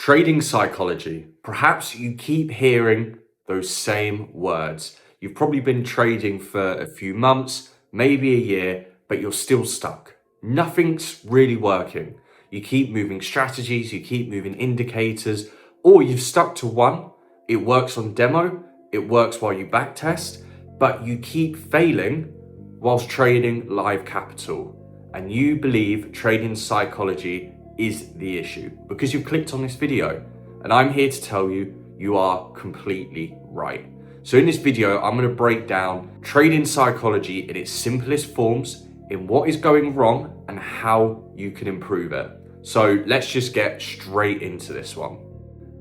Trading psychology. Perhaps you keep hearing those same words. You've probably been trading for a few months, maybe a year, but you're still stuck. Nothing's really working. You keep moving strategies, you keep moving indicators, or you've stuck to one. It works on demo, it works while you backtest, but you keep failing whilst trading live capital. And you believe trading psychology is the issue because you've clicked on this video, and I'm here to tell you you are completely right. So in this video, I'm going to break down trading psychology in its simplest forms, in what is going wrong and how you can improve it. So let's just get straight into this one.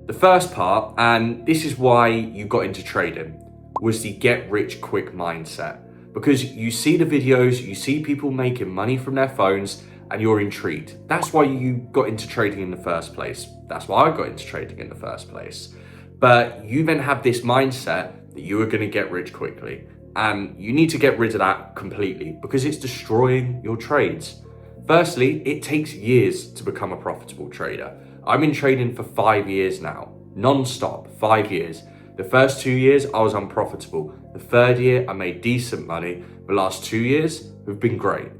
The first part, and this is why you got into trading, was the get rich quick mindset. Because you see the videos, you see people making money from their phones, and you're intrigued. That's why you got into trading in the first place. That's why I got into trading in the first place. But you then have this mindset that you are going to get rich quickly. And you need to get rid of that completely because it's destroying your trades. Firstly, it takes years to become a profitable trader. I've been trading for 5 years now, non-stop, 5 years. The first 2 years, I was unprofitable. The third year, I made decent money. The last 2 years have been great.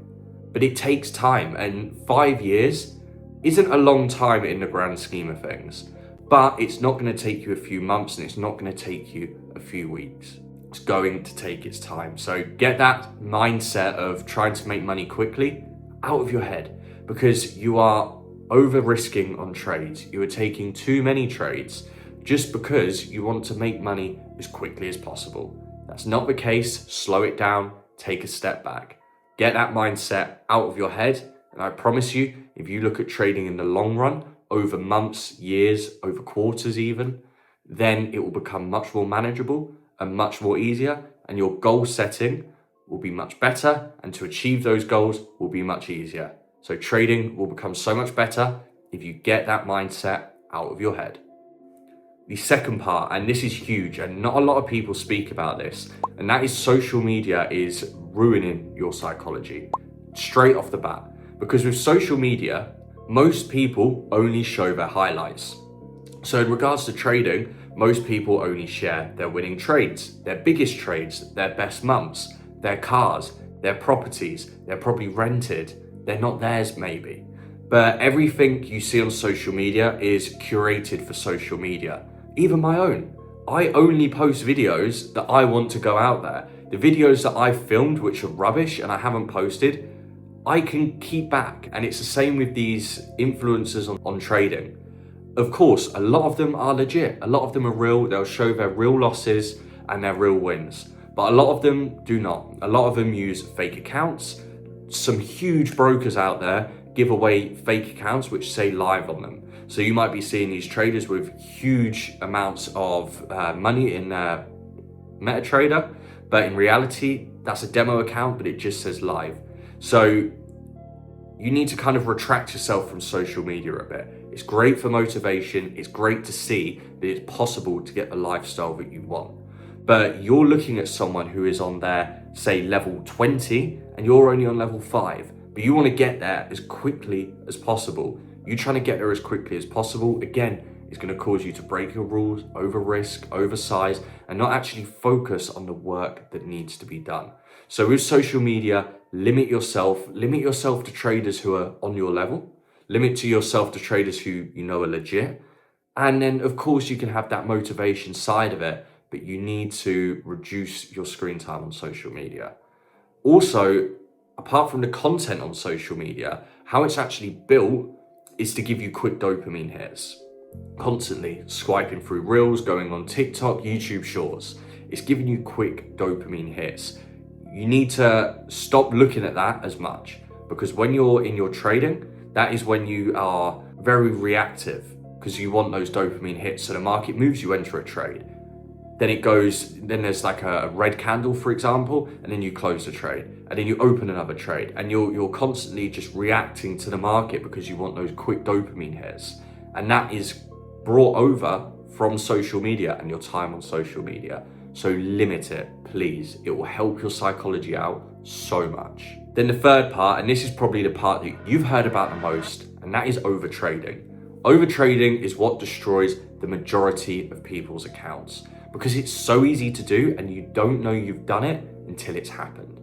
But it takes time, and 5 years isn't a long time in the grand scheme of things. But it's not going to take you a few months, and it's not going to take you a few weeks. It's going to take its time. So get that mindset of trying to make money quickly out of your head, because you are over risking on trades. You are taking too many trades just because you want to make money as quickly as possible. That's not the case. Slow it down, take a step back. Get that mindset out of your head, and I promise you, if you look at trading in the long run, over months, years, over quarters even, then it will become much more manageable and much more easier, and your goal setting will be much better, and to achieve those goals will be much easier. So trading will become so much better if you get that mindset out of your head. The second part, and this is huge, and not a lot of people speak about this, and that is social media is ruining your psychology straight off the bat. Because with social media, most people only show their highlights. So in regards to trading, most people only share their winning trades, their biggest trades, their best months, their cars, their properties. They're probably rented. They're not theirs maybe. But everything you see on social media is curated for social media. Even my own. I only post videos that I want to go out there. The videos that I've filmed, which are rubbish and I haven't posted, I can keep back. And it's the same with these influencers on trading. Of course, a lot of them are legit. A lot of them are real. They'll show their real losses and their real wins. But a lot of them do not. A lot of them use fake accounts. Some huge brokers out there give away fake accounts which say live on them. So you might be seeing these traders with huge amounts of money in their MetaTrader, but in reality, that's a demo account, but it just says live. So you need to kind of retract yourself from social media a bit. It's great for motivation. It's great to see that it's possible to get the lifestyle that you want. But you're looking at someone who is on their, say, level 20, and you're only on level 5. But you want to get there as quickly as possible. You trying to get there as quickly as possible, again, is going to cause you to break your rules, over risk, oversize, and not actually focus on the work that needs to be done. So with social media, limit yourself to traders who are on your level, limit yourself to traders who you know are legit. And then of course you can have that motivation side of it, but you need to reduce your screen time on social media. Also, apart from the content on social media, how it's actually built is to give you quick dopamine hits. Constantly swiping through reels, going on TikTok, YouTube Shorts. It's giving you quick dopamine hits. You need to stop looking at that as much, because when you're in your trading, that is when you are very reactive because you want those dopamine hits. So the market moves, you enter a trade. Then there's like a red candle, for example, and then you close the trade, and then you open another trade, and you're constantly just reacting to the market because you want those quick dopamine hits. And that is brought over from social media and your time on social media. So limit it, please. It will help your psychology out so much. Then the third part, and this is probably the part that you've heard about the most, and that is overtrading. Overtrading is what destroys the majority of people's accounts because it's so easy to do and you don't know you've done it until it's happened.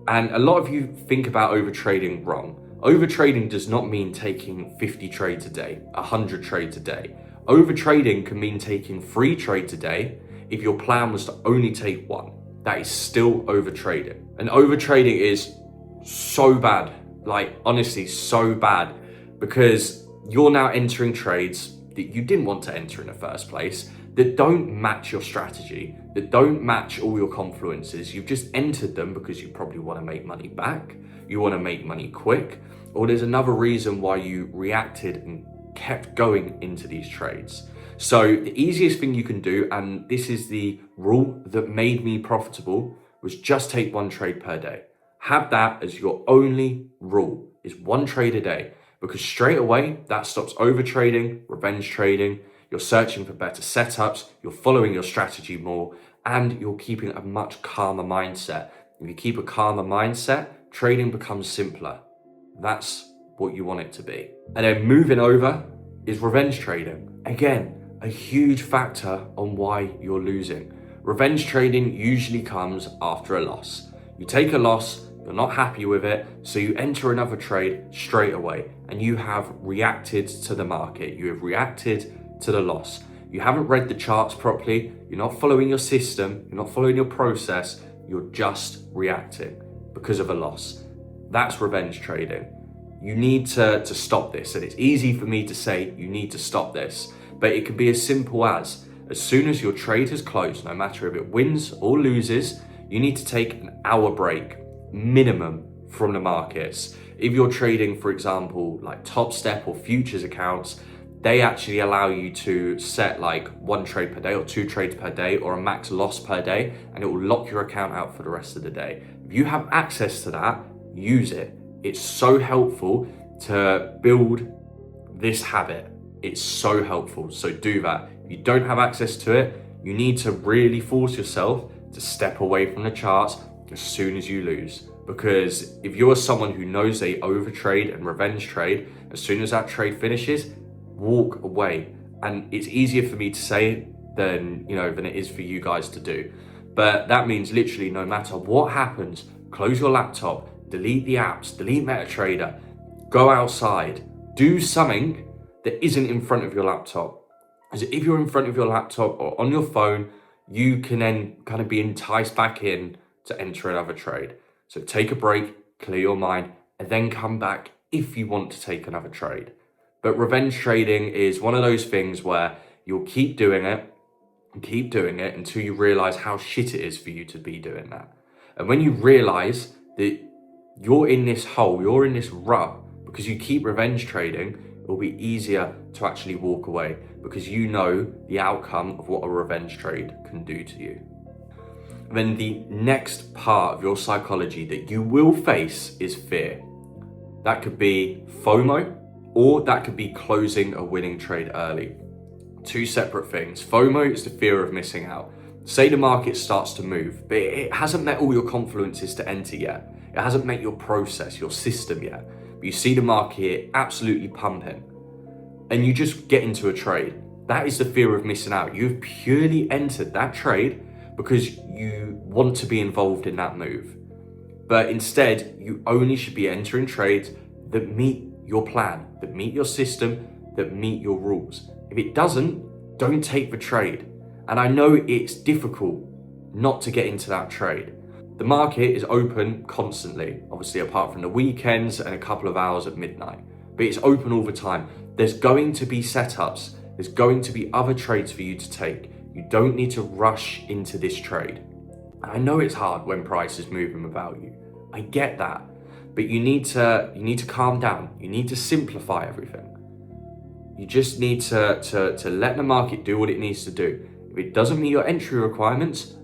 And a lot of you think about overtrading wrong. Overtrading does not mean taking 50 trades a day, 100 trades a day. Overtrading can mean taking 3 trades a day if your plan was to only take 1. That is still overtrading. And overtrading is so bad, like honestly so bad, because you're now entering trades that you didn't want to enter in the first place, that don't match your strategy, that don't match all your confluences. You've just entered them because you probably want to make money back, you want to make money quick, or there's another reason why you reacted and kept going into these trades. So the easiest thing you can do, and this is the rule that made me profitable, was just take 1 trade per day. Have that as your only rule, is 1 trade a day, because straight away that stops overtrading, revenge trading. You're searching for better setups, you're following your strategy more, and you're keeping a much calmer mindset. If you keep a calmer mindset, trading becomes simpler. That's what you want it to be. And then moving over is revenge trading. Again, a huge factor on why you're losing. Revenge trading usually comes after a loss. You take a loss, you're not happy with it, so you enter another trade straight away, and you have reacted to the market. You have reacted to the loss. You haven't read the charts properly, you're not following your system, you're not following your process, you're just reacting because of a loss. That's revenge trading. You need to stop this, and it's easy for me to say you need to stop this, but it can be as simple as soon as your trade has closed, no matter if it wins or loses, you need to take an hour break minimum from the markets. If you're trading, for example, like Top Step or futures accounts, they actually allow you to set like 1 trade per day or 2 trades per day or a max loss per day, and it will lock your account out for the rest of the day. If you have access to that, use it. It's so helpful to build this habit. It's so helpful, so do that. If you don't have access to it, you need to really force yourself to step away from the charts as soon as you lose. Because if you're someone who knows they overtrade and revenge trade, as soon as that trade finishes, walk away. And it's easier for me to say than it is for you guys to do. But that means literally no matter what happens, close your laptop, delete the apps, delete MetaTrader, go outside, do something that isn't in front of your laptop. Because if you're in front of your laptop or on your phone, you can then kind of be enticed back in to enter another trade. So take a break, clear your mind, and then come back if you want to take another trade. But revenge trading is one of those things where you'll keep doing it until you realize how shit it is for you to be doing that. And when you realize that you're in this hole, you're in this rut because you keep revenge trading, it'll be easier to actually walk away because you know the outcome of what a revenge trade can do to you. And then the next part of your psychology that you will face is fear. That could be FOMO, or that could be closing a winning trade early. 2 separate things. FOMO is the fear of missing out. Say the market starts to move, but it hasn't met all your confluences to enter yet. It hasn't met your process, your system yet. But you see the market absolutely pumping, and you just get into a trade. That is the fear of missing out. You've purely entered that trade because you want to be involved in that move. But instead, you only should be entering trades that meet your plan, that meet your system, that meet your rules. If it doesn't, don't take the trade. And I know it's difficult not to get into that trade. The market is open constantly, obviously apart from the weekends and a couple of hours at midnight, but it's open all the time. There's going to be setups. There's going to be other trades for you to take. You don't need to rush into this trade. I know it's hard when price is moving without you. I get that. But you need to calm down. You need to simplify everything. You just need to let the market do what it needs to do. If it doesn't meet your entry requirements,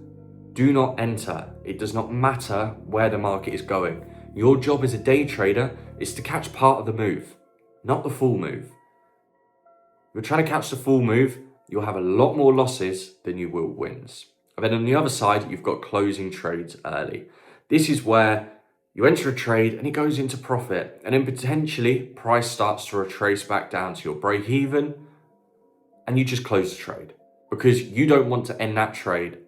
do not enter. It does not matter where the market is going. Your job as a day trader is to catch part of the move, not the full move. If you're trying to catch the full move, you'll have a lot more losses than you will wins. And then on the other side, you've got closing trades early. This is where You enter a trade and it goes into profit, and then potentially price starts to retrace back down to your break even, and you just close the trade because you don't want to end that trade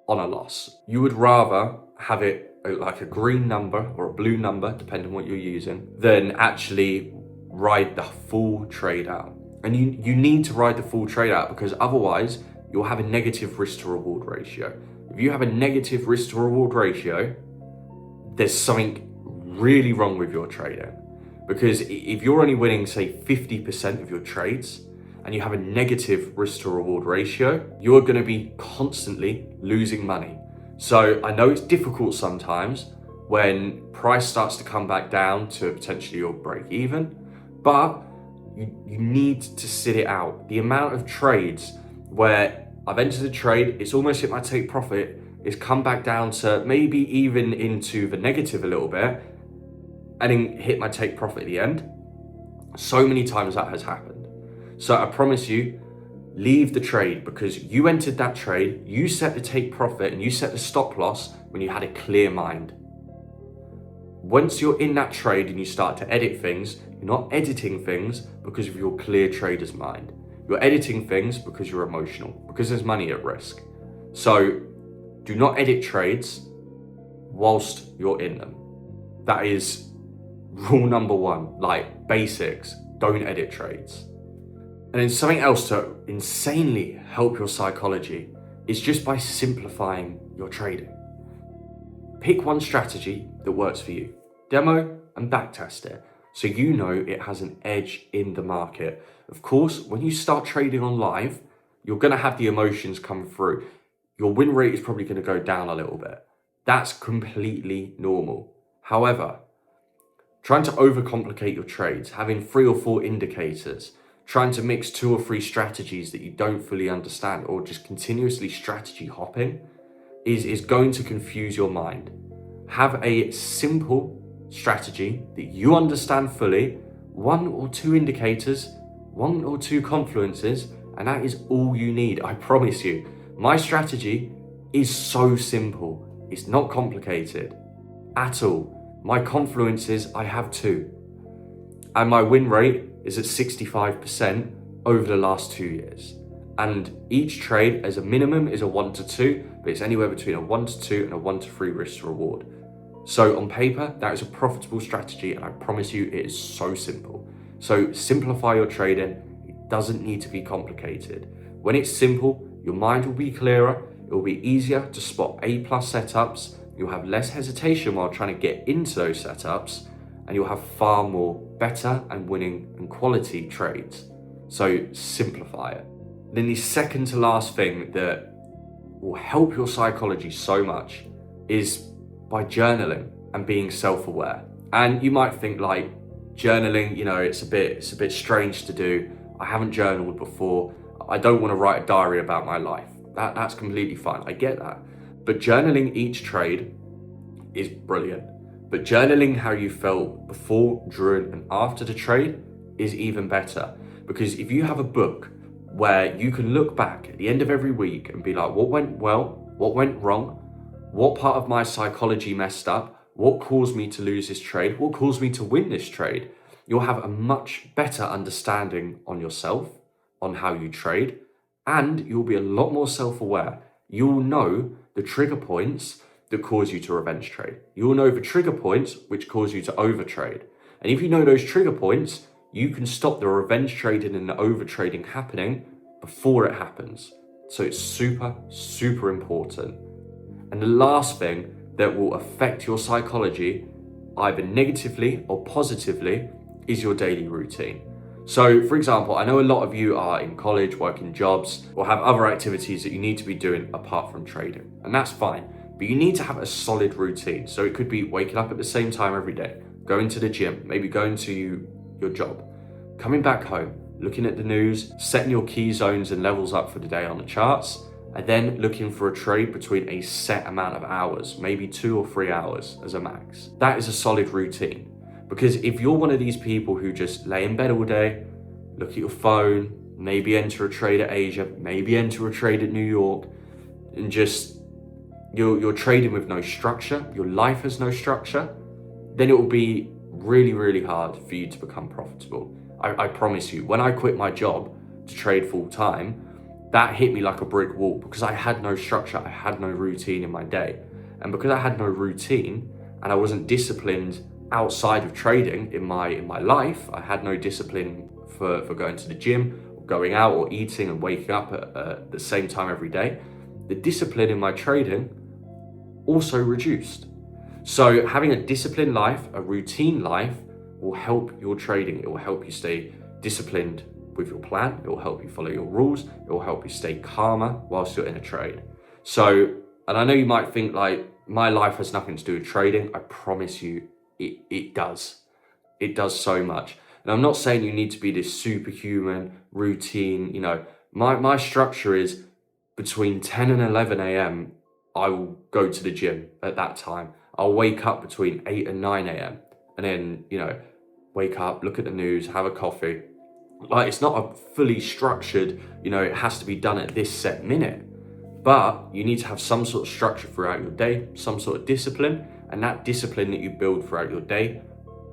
on a loss. You would rather have it like a green number or a blue number, depending on what you're using, than actually ride the full trade out. And you need to ride the full trade out because otherwise you'll have a negative risk to reward ratio. If you have a negative risk to reward ratio, there's something really wrong with your trading. Because if you're only winning, say, 50% of your trades and you have a negative risk to reward ratio, you're going to be constantly losing money. So I know it's difficult sometimes when price starts to come back down to potentially your break even, but you need to sit it out. The amount of trades where I've entered a trade, it's almost hit my take profit, it's come back down to maybe even into the negative a little bit, and then hit my take profit at the end. So many times that has happened. So I promise you, leave the trade because you entered that trade, you set the take profit and you set the stop loss when you had a clear mind. Once you're in that trade and you start to edit things, you're not editing things because of your clear trader's mind. You're editing things because you're emotional, because there's money at risk. So do not edit trades whilst you're in them. That is rule number one, like basics, don't edit trades. And then something else to insanely help your psychology is just by simplifying your trading. Pick one strategy that works for you, demo and backtest it, so you know it has an edge in the market. Of course, when you start trading on live, you're going to have the emotions come through. Your win rate is probably going to go down a little bit. That's completely normal. However, trying to overcomplicate your trades, having 3 or 4 indicators, trying to mix 2 or 3 strategies that you don't fully understand, or just continuously strategy hopping is going to confuse your mind. Have a simple strategy that you understand fully, 1 or 2 indicators, 1 or 2 confluences, and that is all you need. I promise you, my strategy is so simple. It's not complicated at all. My confluences, I have 2. And my win rate is at 65% over the last 2 years. And each trade as a minimum is a 1 to 2, but it's anywhere between a 1 to 2 and a 1 to 3 risk to reward. So on paper, that is a profitable strategy, and I promise you it is so simple. So simplify your trading. It doesn't need to be complicated. When it's simple, your mind will be clearer, it will be easier to spot A+ setups, you'll have less hesitation while trying to get into those setups, and you'll have far more better and winning and quality trades. So simplify it. Then the second to last thing that will help your psychology so much is by journaling and being self-aware. And you might think like journaling, it's a bit strange to do. I haven't journaled before. I don't want to write a diary about my life. That's completely fine. I get that. But journaling each trade is brilliant. But journaling how you felt before, during, and after the trade is even better. Because if you have a book where you can look back at the end of every week and be like, what went well, what went wrong, what part of my psychology messed up, what caused me to lose this trade, what caused me to win this trade, you'll have a much better understanding on yourself, on how you trade, and you'll be a lot more self-aware. You'll know the trigger points that cause you to revenge trade. You'll know the trigger points which cause you to overtrade. And if you know those trigger points, you can stop the revenge trading and the overtrading happening before it happens. So it's super, super important. And the last thing that will affect your psychology, either negatively or positively, is your daily routine. So for example, I know a lot of you are in college, working jobs, or have other activities that you need to be doing apart from trading. And that's fine. But you need to have a solid routine. So it could be waking up at the same time every day, going to the gym, maybe going to your job, coming back home, looking at the news, setting your key zones and levels up for the day on the charts, and then looking for a trade between a set amount of hours, maybe 2 or 3 hours as a max. That is a solid routine. Because if you're one of these people who just lay in bed all day, look at your phone, maybe enter a trade at Asia, maybe enter a trade at New York, and just you're trading with no structure, your life has no structure, then it will be really, really hard for you to become profitable. I promise you, when I quit my job to trade full time, that hit me like a brick wall because I had no structure, I had no routine in my day. And because I had no routine and I wasn't disciplined outside of trading in my life, I had no discipline for going to the gym, or going out or eating and waking up at the same time every day, the discipline in my trading also reduced. So having a disciplined life, a routine life, will help your trading. It will help you stay disciplined with your plan. It will help you follow your rules. It will help you stay calmer whilst you're in a trade. So, and I know you might think like, my life has nothing to do with trading. I promise you, it does. It does so much. And I'm not saying you need to be this superhuman routine. You know, my structure is between 10 and 11 a.m. I will go to the gym at that time. I'll wake up between 8 and 9 a.m. and then, you know, wake up, look at the news, have a coffee. Like, it's not a fully structured, you know, it has to be done at this set minute. But you need to have some sort of structure throughout your day, some sort of discipline, and that discipline that you build throughout your day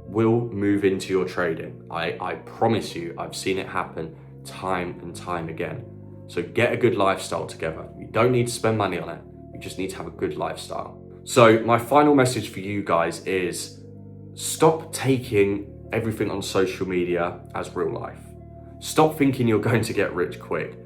will move into your trading. I promise you, I've seen it happen time and time again. So get a good lifestyle together. You don't need to spend money on it. You just need to have a good lifestyle. So my final message for you guys is stop taking everything on social media as real life. Stop thinking you're going to get rich quick.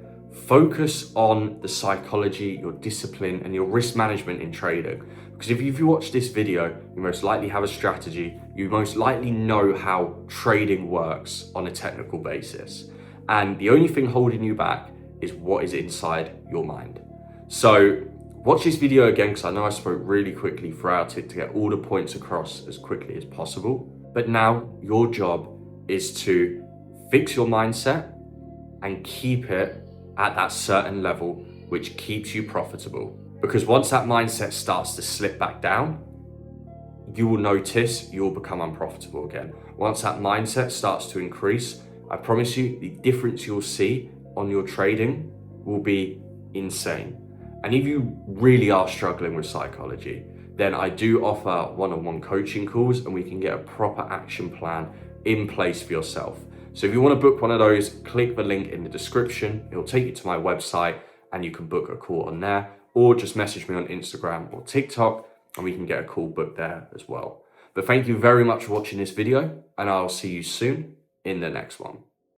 Focus on the psychology, your discipline, and your risk management in trading. Because if you watch this video, you most likely have a strategy. You most likely know how trading works on a technical basis. And the only thing holding you back is what is inside your mind. So watch this video again, because I know I spoke really quickly throughout it to get all the points across as quickly as possible. But now your job is to fix your mindset and keep it at that certain level, which keeps you profitable. Because once that mindset starts to slip back down, you will notice you'll become unprofitable again. Once that mindset starts to increase, I promise you, the difference you'll see on your trading will be insane. And if you really are struggling with psychology, then I do offer one-on-one coaching calls, and we can get a proper action plan in place for yourself. So if you want to book one of those, click the link in the description. It'll take you to my website and you can book a call on there, or just message me on Instagram or TikTok and we can get a call booked there as well. But thank you very much for watching this video, and I'll see you soon in the next one.